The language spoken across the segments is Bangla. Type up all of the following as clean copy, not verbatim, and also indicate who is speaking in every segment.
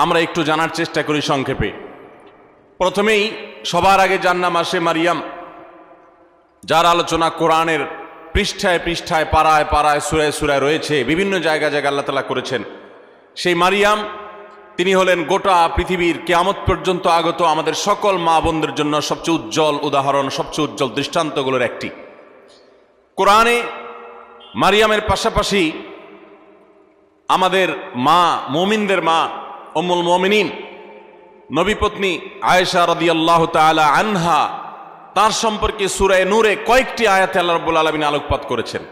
Speaker 1: আমরা একটু জানার চেষ্টা করি সংক্ষেপে। প্রথমেই সবার আগে যার নাম আসে মারিয়াম, যার আলোচনা কোরআনের পৃষ্ঠায় পৃষ্ঠায়, পাড়ায় পাড়ায়, সূরায় সূরায় রয়েছে, বিভিন্ন জায়গায় জায়গায় আল্লাহ তাআলা করেছেন। সেই মারিয়াম তিনি হলেন গোটা পৃথিবীর কিয়ামত পর্যন্ত আগত আমাদের সকল মা বোনদের জন্য সবচেয়ে উজ্জ্বল উদাহরণ, সবচেয়ে উজ্জ্বল দৃষ্টান্তগুলোর একটি। কোরআনে মারিয়ামের পাশাপাশি আমাদের মা, মুমিনদের মা উম্মুল মুমিনিন নবীপত্নী আয়েশা রাদিয়াল্লাহু তাআলা আনহা, তার সম্পর্কে সূরা নূরে কয়েকটি আয়াতে আল্লাহ রাব্বুল আলামিন আলোকপাত করেছেন।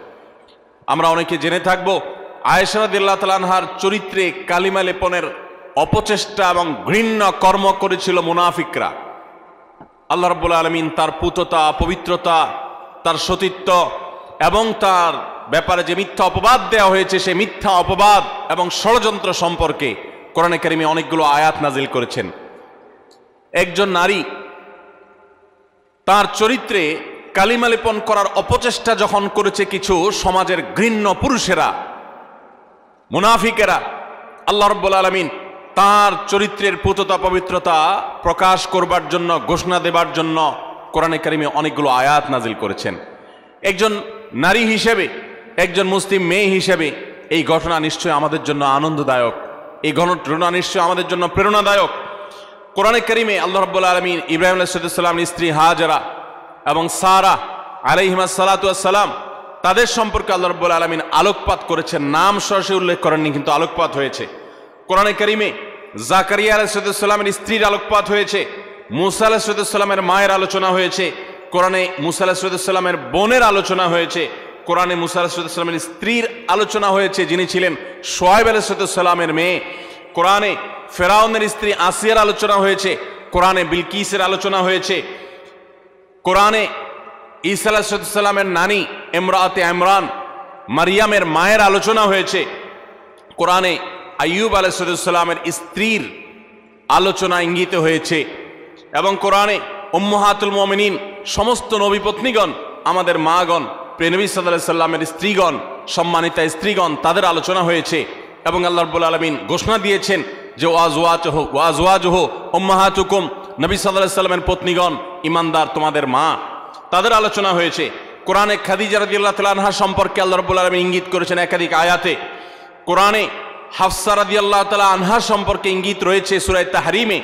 Speaker 1: আমরা অনেকে জেনে থাকব আয়েশা রাদিয়াল্লাহু তাআলা আনহার চরিত্রে কালিমা লেপনের অপচেষ্টা এবং ঘৃণ্য কর্ম করেছিল মুনাফিকরা। আল্লাহ রাব্বুল আলামিন তার পুততা, পবিত্রতা, তার সতীত্ব এবং তার ব্যাপারে যে মিথ্যা অপবাদ দেওয়া হয়েছে, সেই মিথ্যা অপবাদ এবং ষড়যন্ত্র সম্পর্কে কোরআনে কারিমে অনেকগুলো আয়াত নাজিল করেছেন। একজন নারী তার চরিত্রে কালিমা লেপন করার অপচেষ্টা যখন করেছে কিছু সমাজের ঘৃণ্য পুরুষেরা, মুনাফিকেরা, আল্লাহ রাব্বুল আলামিন তার চরিত্রের পুততা পবিত্রতা প্রকাশ করবার জন্য, ঘোষণা দেবার জন্য কোরআনে কারিমে অনেকগুলো আয়াত নাজিল করেছেন। একজন নারী হিসেবে, একজন মুসলিম মেয়ে হিসেবে এই ঘটনা নিশ্চয়ই আমাদের জন্য আনন্দদায়ক, এই ঘটনা নিশ্চয়ই আমাদের জন্য প্রেরণাদায়ক। কোরআনে কারিমে আল্লাহ রাব্বুল আলামিন ইব্রাহিম আলাইহিস সালামের স্ত্রী হাজেরা এবং সারা আলাইহিমাস সালাতু ওয়াস সালাম, তাদের সম্পর্কে আল্লাহ রাব্বুল আলামিন আলোকপাত করেছেন। নাম সরাসরি উল্লেখ করেননি, কিন্তু আলোকপাত হয়েছে। কোরআনে কারিমে জাকারিয়া আলাইহিস সালামের স্ত্রীর আলোকপাত হয়েছে, মূসা আলাইহিস সালামের মায়ের আলোচনা হয়েছে, কোরআনে মূসা আলাইহিস সালামের বোনের আলোচনা হয়েছে, কোরআনে মূসা আলাইহিস সালামের স্ত্রীর আলোচনা হয়েছে যিনি ছিলেন শুআয়ব আলাইহিস সালামের মেয়ে, কোরআনে ফেরাউনের স্ত্রী আসিয়ার আলোচনা হয়েছে, কোরআনে বিলকিসের আলোচনা হয়েছে, কোরআনে ঈসা আলাইহিস সালামের নানি ইমরাতে ইমরান মারিয়ামের মায়ের আলোচনা হয়েছে, কোরআনে আইয়ুব আলাইহিস সালামের স্ত্রীর আলোচনা ইঙ্গিত হয়েছে, এবং কোরআনে উম্মাহাতুল মুমিনিন সমস্ত নবী পত্নীগণ, আমাদের মাগণ, প্রিয় নবী সাল্লাল্লাহু আলাইহি সাল্লামের স্ত্রীগণ, সম্মানিতা স্ত্রীগণ, তাদের আলোচনা হয়েছে। এবং আল্লাহ রাব্বুল আলামিন ঘোষণা দিয়েছেন যে ওয়াজওয়াজুহু উম্মাহাতুকুম, নবী সাল্লাল্লাহু আলাইহি সাল্লামের পত্নীগণ, ঈমানদার তোমাদের মা, তাদের আলোচনা হয়েছে। কোরআনে খাদিজা রাদিয়াল্লাহু তাআলা আনহা সম্পর্কে আল্লাহ রাব্বুল আলামিন ইঙ্গিত করেছেন একাধিক আয়াতে। কোরআনে হাফসা রাদিয়াল্লাহু তাআলা আনহা সম্পর্কে ইঙ্গিত রয়েছে সূরা তাহরিমে।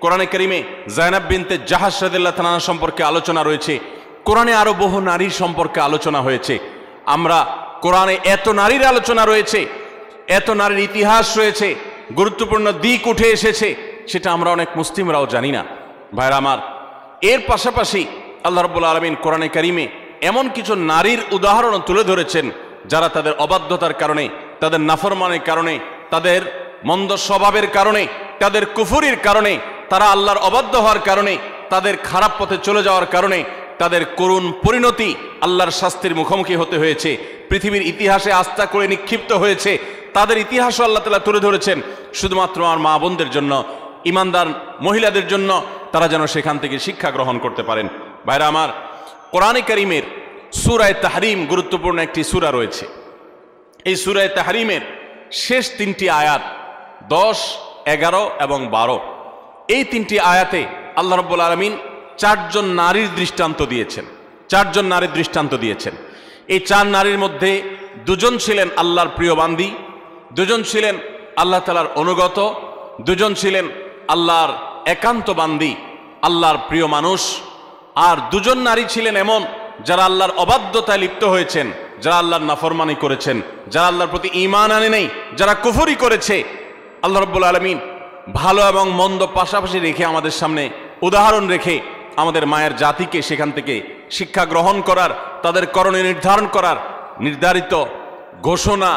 Speaker 1: কোরআনে কারিমে যায়েনাব বিনতে জাহাশ রাদিয়াল্লাহু তাআলা আনহা সম্পর্কে আলোচনা রয়েছে। কোরআনে আরো বহু নারীর সম্পর্কে আলোচনা হয়েছে। আমরা কোরআনে এত নারীর আলোচনা রয়েছে, এত নারীর ইতিহাস রয়েছে, গুরুত্বপূর্ণ দিক উঠে এসেছে, সেটা আমরা অনেক মুসলিমরাও জানি না। ভাইরা আমার, এর পাশাপাশি আল্লাহ রাব্বুল আলামিন কোরআনে কারিমে এমন কিছু নারীর উদাহরণ তুলে ধরেছেন যারা তাদের অবাধ্যতার কারণে, তাদের নাফরমানের কারণে, তাদের মন্দ স্বভাবের কারণে, তাদের কুফরির কারণে, তারা আল্লাহর অবাধ্য হওয়ার কারণে, তাদের খারাপ পথে চলে যাওয়ার কারণে তাদের করুণ পরিণতি, আল্লাহর শাস্তির মুখোমুখি হতে হয়েছে, পৃথিবীর ইতিহাসে আস্থা করে নিক্ষিপ্ত হয়েছে। তাদের ইতিহাসও আল্লাহ তাআলা তুলে ধরেছেন শুধুমাত্র আমার মা বোনদের জন্য, ইমানদার মহিলাদের জন্য, তারা যেন সেখান থেকে শিক্ষা গ্রহণ করতে পারেন। ভাইরা আমার, কোরআনে কারিমের সূরা তাহরিম গুরুত্বপূর্ণ একটি সূরা রয়েছে। এই সূরা তাহরিমের শেষ তিনটি আয়াত 10, 11 এবং 12, এই তিনটি আয়াতে আল্লাহ রাব্বুল আলামিন চারজন নারীর দৃষ্টান্ত দিয়েছেন। চারজন নারীর দৃষ্টান্ত দিয়েছেন। এই চার নারীর মধ্যে দুজন ছিলেন আল্লাহর প্রিয় বান্দী, দুজন ছিলেন আল্লাহ তাআলার অনুগত, দুজন ছিলেন আল্লাহর একান্ত বান্দী, আল্লাহর প্রিয় মানুষ, আর দুজন নারী ছিলেন এমন যারা আল্লাহর অবাধ্যতায় লিপ্ত হয়েছেন, যারা আল্লাহর নাফরমানি করেছেন, যারা আল্লাহর প্রতি ঈমান আনে নাই, যারা কুফরি করেছে। আল্লাহ রাব্বুল আলামিন ভালো এবং মন্দ পাশাপাশি রেখে আমাদের সামনে উদাহরণ রেখে আমাদের মায়ের জাতিকে সেখান থেকে শিক্ষা গ্রহণ করার, তাদের করণীয় নির্ধারণ করার নির্ধারিত ঘোষণা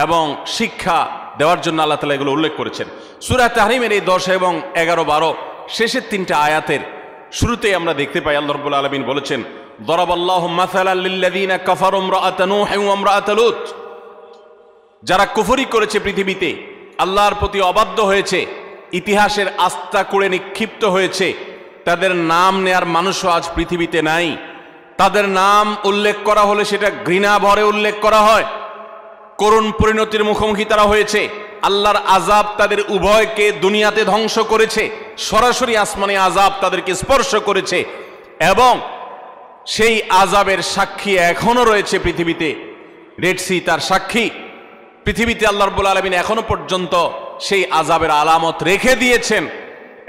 Speaker 1: এবং শিক্ষা দেওয়ার জন্য আল্লাহ তাআলা এগুলো উল্লেখ করেছেন। সূরা তাহরিমের এই 10 এবং 11, 12 শেষের তিনটা আয়াতের শুরুতেই আমরা দেখতে পাই আল্লাহ রাব্বুল আলামিন বলেছেন, দরাবাল্লাহু মাসালাল লিল্লাযীনা কাফারু ইমরাআতা নূহ ওয়া ইমরাআতা লূত, যারা কুফরি করেছে, পৃথিবীতে আল্লাহর প্রতি অবাধ্য হয়েছে, ইতিহাসের আস্থা করে নিক্ষিপ্ত হয়েছে, তাদের নাম নেয়ার মানুষও আজ পৃথিবীতে নাই। তাদের নাম উল্লেখ করা হলে সেটা ঘৃণা ভরে উল্লেখ করা হয়। করুণ পরিণতির মুখোমুখি তারা হয়েছে। আল্লাহর আযাব তাদের উভয়কে দুনিয়াতে ধ্বংস করেছে, সরাসরি আসমানে আযাব তাদেরকে স্পর্শ করেছে, এবং সেই আযাবের সাক্ষী এখনো রয়েছে পৃথিবীতে। রেড সি তার সাক্ষী। পৃথিবীতে আল্লাহ রাব্বুল আলামিন এখনো পর্যন্ত সেই আযাবের আলামত রেখে দিয়েছেন,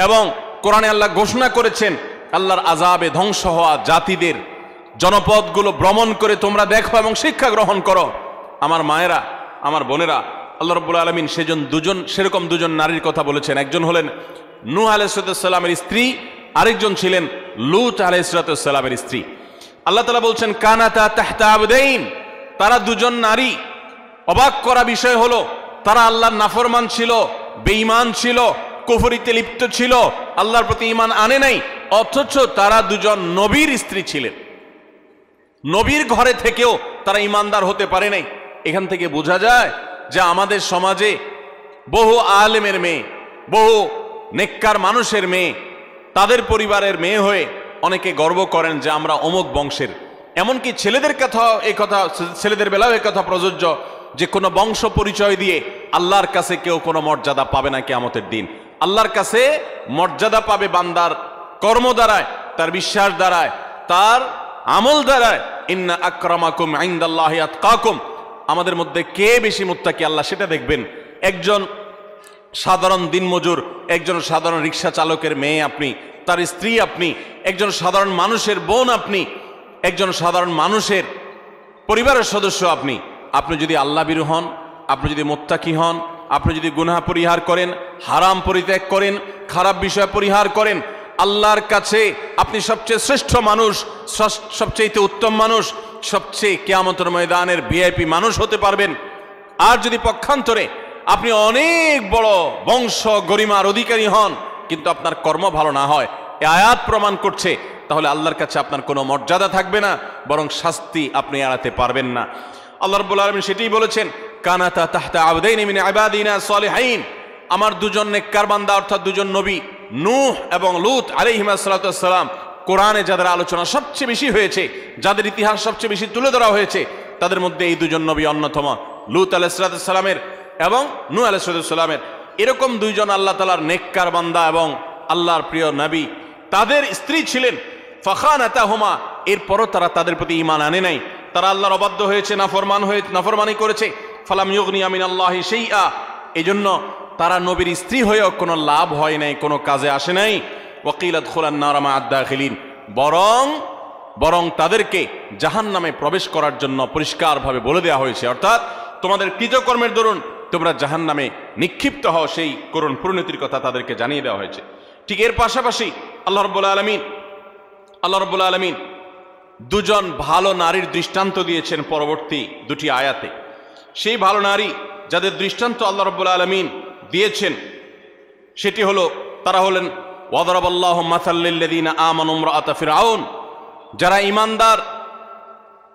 Speaker 1: এবং কোরআনে আল্লাহ ঘোষণা করেছেন আল্লাহর আযাবে ধ্বংস হওয়া জাতিদের জনপদগুলো ভ্রমণ করে তোমরা দেখো এবং শিক্ষা গ্রহণ করো। আমার মায়েরা, আমার বোনেরা, আল্লাহ রাব্বুল আলামিন সেরকম দুজন নারীর কথা বলেছেন। একজন হলেন নূহ আলাইহিস সালামের স্ত্রী, আরেকজন ছিলেন লূত আলাইহিস সালামের স্ত্রী। আল্লাহ তাআলা বলছেন কানাতা তাহতা আবদাইন, তারা দুজন নারী। অবাক করা বিষয় হলো তারা আল্লাহর নাফরমান ছিল, বেঈমান ছিল, কুফরিতে লিপ্ত ছিল, আল্লাহর প্রতি ঈমান আনে নাই, অথচ তারা দুজন নবীর স্ত্রী ছিলেন। নবীর ঘরে থেকেও তারা ঈমানদার হতে পারে নাই। এখান থেকে বোঝা যায় যে আমাদের সমাজে বহু আলেমের মেয়ে, বহু নেককার মানুষের মেয়ে, তাদের পরিবারের মেয়ে হয়ে অনেকে গর্ব করেন যে আমরা অমুক বংশের। এমনকি ছেলেদের বেলাও এই কথা প্রযোজ্য যে কোনো বংশ পরিচয় দিয়ে আল্লাহর কাছে কেউ কোনো মর্যাদা পাবে না কিয়ামতের দিন। আল্লাহর কাছে মর্যাদা পাবে বান্দার কর্ম দ্বারায়, তার বিশ্বাস দ্বারায়, তার আমল দ্বারায়। ইন্না আকরামাকুম ইনদাল্লাহি আতকাকুম, আমাদের মধ্যে কে বেশি মুত্তাকি আল্লাহ সেটা দেখবেন। একজন সাধারণ দিনমজুর, একজন সাধারণ রিক্সা চালকের মেয়ে আপনি, তার স্ত্রী আপনি, একজন সাধারণ মানুষের বোন আপনি, একজন সাধারণ মানুষের পরিবারের সদস্য আপনি। আপনি যদি আল্লাহ ভীরু হন, আপনি যদি মুত্তাকি হন, আপনি যদি গুনাহ পরিহার করেন, হারাম পরিত্যাগ করেন, খারাপ বিষয় পরিহার করেন, আল্লাহর কাছে আপনি সবচেয়ে শ্রেষ্ঠ মানুষ, সবচেয়ে উত্তম মানুষ, সবচেয়ে কিয়ামতের ময়দানের ভিআইপি মানুষ হতে পারবেন। আর যদি পক্ষান্তরে আপনি অনেক বড় বংশ গরিমার অধিকারী হন কিন্তু আপনার কর্ম ভালো না হয়, এই আয়াত প্রমাণ করছে, তাহলে আল্লাহর কাছে আপনার কোনো মর্যাদা থাকবে না, বরং শাস্তি আপনি এড়াতে পারবেন না। আল্লাহ রাব্বুল আলামিন সেটাই বলেছেন কানাতা তাহতা আবদাইনি মিন ইবাদিনা সালিহিন, আমার দুজন নেককার বান্দা অর্থাৎ দুজন নবী নূহ এবং লূত আলাইহিস সালাম, কোরআনে যাদের আলোচনা সবচেয়ে বেশি হয়েছে, যাদের ইতিহাস সবচেয়ে বেশি তুলে ধরা হয়েছে, তাদের মধ্যে এই দুজন নবী অন্যতম। লূত আলাইহিস সালামের এবং নূহ আলাইহিস সালামের এরকম দুইজন আল্লাহ তাআলার নেককার বান্দা এবং আল্লাহর প্রিয় নবী, তাদের স্ত্রী ছিলেন ফাখানাতাহুমা, এরপরও তারা তাদের প্রতি ঈমান আনে নাই, তারা আল্লাহর অবাধ্য হয়েছে, নাফরমানি করেছে। ফালাম ইউগনিয়া মিনাল্লাহি শাইআ, এজন্য তারা নবীর স্ত্রী হয়েও কোনো লাভ হয় নাই, কোনো কাজে আসে নাই। ওয়াকিল আদখুলান নার মা আদ-দাখিলিন, বরং তাদেরকে জাহান্নামে প্রবেশ করার জন্য পরিষ্কারভাবে বলে দেওয়া হয়েছে, অর্থাৎ তোমাদের কৃতকর্মের দরুন তোমরা জাহান্নামে নিক্ষিপ্ত হও, সেই করুণ পরিণতির কথা তাদেরকে জানিয়ে দেওয়া হয়েছে। ঠিক এর পাশাপাশি আল্লাহ রাব্বুল আলামিন দুজন ভালো নারীর দৃষ্টান্ত দিয়েছেন পরবর্তী দুটি আয়াতে। সেই ভালো নারী যাদের দৃষ্টান্ত আল্লাহ রাব্বুল আলামিন দিয়েছেন সেটি হলো, তারা হলেন ওয়াদরাবাল্লাহু মাসাল লিল্লাযিনা আমানু ইমরাআতা ফিরআউন,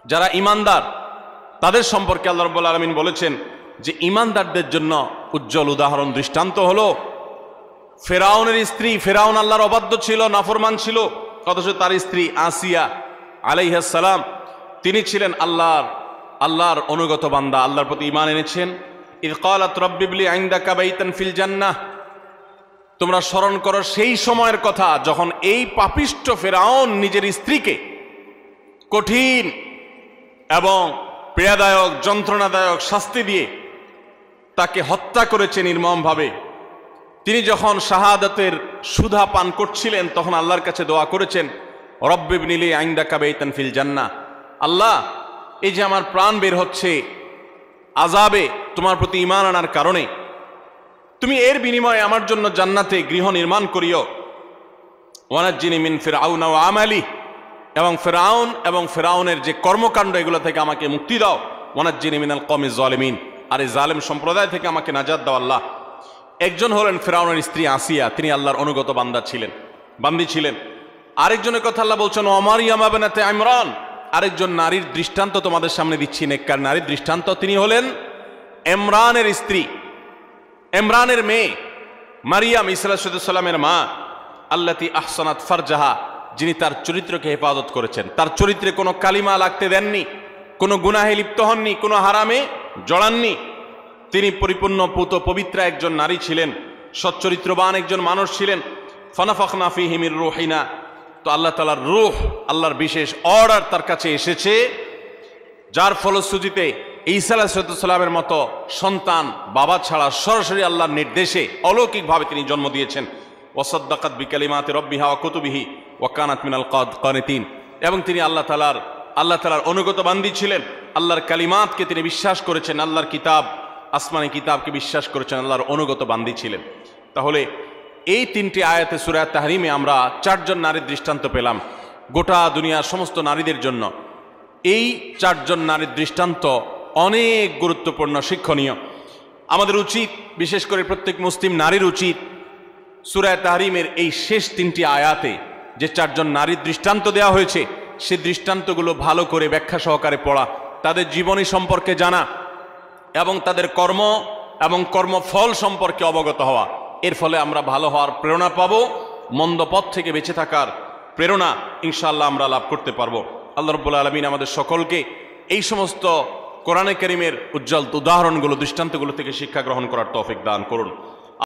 Speaker 1: যারা ঈমানদার তাদের সম্পর্কে আল্লাহ রাব্বুল আলামিন বলেছেন যে ঈমানদারদের জন্য উজ্জ্বল উদাহরণ দৃষ্টান্ত হলো ফেরাউনের স্ত্রী। ফেরাউন আল্লাহর অবাধ্য ছিল, নাফরমান ছিল, অথচ তার স্ত্রী আসিয়া আলাইহিস সালাম তিনি ছিলেন আল্লাহর অনুগত বান্দা, আল্লাহর প্রতি ঈমান এনেছেন। ইয ক্বালাত রাব্বি ইবলি ইনদাকা বাইতান ফিল জান্নাহ, তোমরা স্মরণ করো সেই সময়ের কথা যখন এই পাপিষ্ঠ ফেরাউন নিজের স্ত্রীকে কঠিন এবং পীড়াদায়ক যন্ত্রণাদায়ক শাস্তি দিয়ে তাকে হত্যা করেছে নির্মমভাবে। তিনি যখন শাহাদাতের সুধা পান করছিলেন তখন আল্লাহর কাছে দোয়া করেছেন রব্বি ইবনিলি ইনদাকা বাইতান ফিল জান্নাহ, আল্লাহ এই যে আমার প্রাণ বের হচ্ছে আযাবে তোমার প্রতি ঈমান আনার কারণে, তুমি এর বিনিময়ে আমার জন্য জান্নাতে গৃহ নির্মাণ করিও। ওয়ানাজ্জিনি মিন ফিরআউন ওয়া আমালি, এবং ফেরাউনের যে কর্মকাণ্ড এগুলো থেকে আমাকে মুক্তি দাও। ওয়ানাজ্জিনি মিনাল কওমিজ জালিমিন, আর এই জালেম সম্প্রদায় থেকে আমাকে নাজাত দাও আল্লাহ। একজন হলেন ফেরাউনের স্ত্রী আসিয়া, তিনি আল্লাহর অনুগত বান্দি ছিলেন। আরেকজনের কথা আল্লাহ বলছেন ওমারিয়াম বিনতে ইমরান, আরেকজন নারীর দৃষ্টান্ত তোমাদের সামনে দিচ্ছি, নেককার নারীর দৃষ্টান্ত। তিনি হলেন ইমরানের স্ত্রী, ইমরানের মেয়ে মারিয়াম ঈসা আলাইহিস সালামের মা, আল্লাতী আহসানাত ফারজাহা, যিনি তার চরিত্রকে হেফাজত করেছেন, তার চরিত্রে কোনো কালিমা লাগতে দেননি, কোনো গুনাহে লিপ্ত হননি, কোনো হারামে জড়াননি। তিনি পরিপূর্ণ পুত পবিত্রা একজন নারী ছিলেন, সচ্চরিত্রবান একজন মানুষ ছিলেন। ফানাফাখনা ফীহি মির রূহিনা, তো আল্লাহ তাআলার রূহ, আল্লাহর বিশেষ অর্ডার তার কাছে এসেছে, যার ফলশ্রুতিতে ঈসা আলাইহিস সালামের মতো সন্তান বাবা ছাড়া সরাসরি আল্লাহর নির্দেশে অলৌকিকভাবে তিনি জন্ম দিয়েছেন। ওয়াসাদ্দাকাত বিকালিমাতি রাব্বিহা ওয়া কুতুবিহি ওয়া কানাত মিনাল কানিতিন, এবং তিনি আল্লাহ তাআলার অনুগত বান্দী ছিলেন। আল্লাহর কালিমাতকে তিনি বিশ্বাস করেছেন, আল্লাহর কিতাব, আসমানি কিতাবকে বিশ্বাস করেছেন, আল্লাহর অনুগত বান্দী ছিলেন। তাহলে এই তিনটি আয়াতে সূরা তাহরিমে আমরা চারজন নারীর দৃষ্টান্ত পেলাম গোটা দুনিয়ার সমস্ত নারীদের জন্য। এই চারজন নারীর দৃষ্টান্ত অনেক গুরুত্বপূর্ণ, শিক্ষণীয়। আমাদের উচিত, বিশেষ করে প্রত্যেক মুসলিম নারীর উচিত, সূরা তাহরিমের এই শেষ তিনটি আয়াতে যে চারজন নারীর দৃষ্টান্ত দেওয়া হয়েছে, সে দৃষ্টান্তগুলো ভালো করে ব্যাখ্যা সহকারে পড়া, তাদের জীবনী সম্পর্কে জানা এবং তাদের কর্ম এবং কর্মফল সম্পর্কে অবগত হওয়া। এর ফলে আমরা ভালো হওয়ার প্রেরণা পাবো, মন্দ পথ থেকে বেঁচে থাকার প্রেরণা ইনশাআল্লাহ আমরা লাভ করতে পারবো। আল্লাহ রাব্বুল আলামিন আমাদের সকলকে এই সমস্ত কোরআনে কারীমের উজ্জ্বল উদাহরণগুলো, দৃষ্টান্তগুলো থেকে শিক্ষা গ্রহণ করার তৌফিক দান করুন।